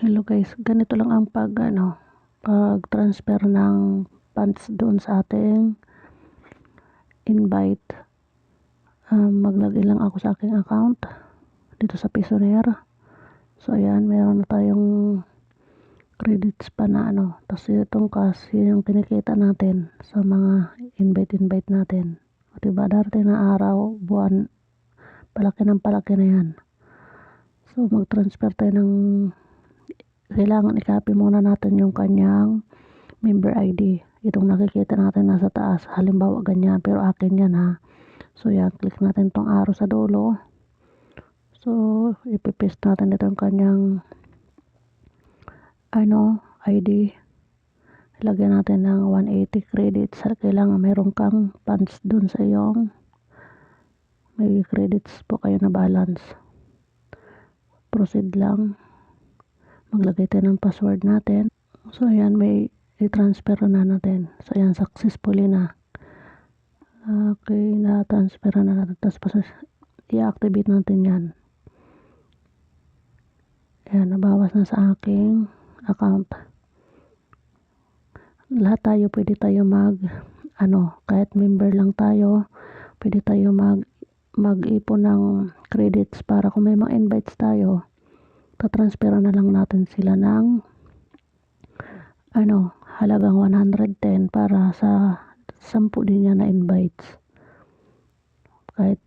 Hello guys, ganito lang ang pag-transfer ng funds doon sa ating invite. Maglagay lang ako sa aking account dito sa Payoneer. So ayan, meron na tayong credits pa na tapos itong kasi yung kinikita natin sa mga invite natin. O diba, darating na araw, buwan, palaki na yan. So mag-transfer tayo ng, kailangan i-copy muna natin yung kanyang member ID. Itong nakikita natin nasa taas, halimbawa ganyan, pero akin yan ha. So yan, click natin tong arrow sa dulo. So ipipaste natin dito yung kanyang ID. Lagyan natin ng 180 credits. Kailangan mayroon kang funds dun sa iyong, may credits po kayo na balance. Proceed lang. Maglagay tayo ng password natin. So ayan, may i-transfer na natin. So ayan, successfully na. Okay, na-transfer na natin. Tapos i-activate natin yan. Ayan, nabawas na sa aking account. Lahat tayo, pwede tayo kahit member lang tayo, pwede tayo mag-ipon ng credits para kung may mga invites tayo, tatransfer na lang natin sila ng halagang 110 para sa 10 din yan na invites. Kahit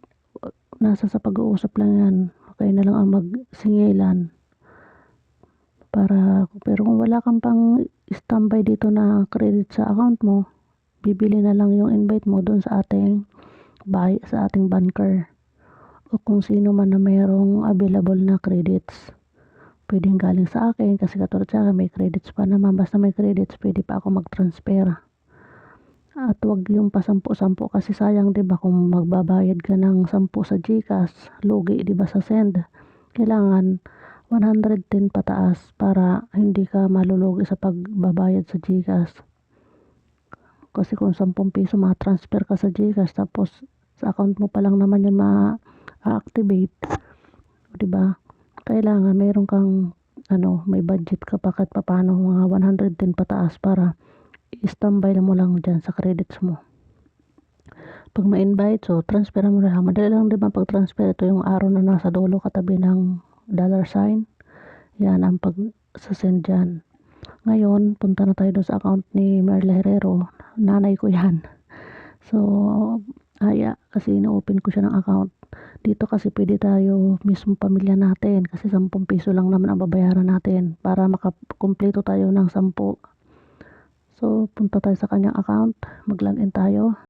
nasa sa pag-uusap lang yan, kayo na lang ang magsingilan. Pero kung wala kang pang standby dito na credit sa account mo, bibili na lang yung invite mo doon sa ating banker o kung sino man na mayroong available na credits. Pwedeng galing sa akin kasi katulad sa akin may credits pa naman. Basta may credits, pwede pa ako mag-transfer. At wag yung pa 10 kasi sayang, diba, kung magbabayad ka ng 10 sa GCash, lugi, diba, sa send. Kailangan 110 pataas para hindi ka malulugi sa pagbabayad sa GCash. Kasi kung 10 piso ma-transfer ka sa GCash tapos sa account mo pa lang naman yun ma-activate, diba? Kailangan mayroon kang may budget ka pa kahit paano, mga 110 pataas para i-standby mo lang dyan sa credits mo. Pag ma-invite, so transfer mo na lang. Madali lang, diba, pag-transfer. Ito yung arrow na nasa dulo katabi ng $sign. Yan ang pag-send dyan. Ngayon, punta na tayo doon sa account ni Merle Herrero. Nanay ko yan. So, kasi ina-open ko siya ng account. Dito kasi pwede tayo mismo pamilya natin kasi 10 piso lang naman ang babayaran natin para makakumpleto tayo ng 10. So, punta tayo sa kanyang account. Mag-login tayo.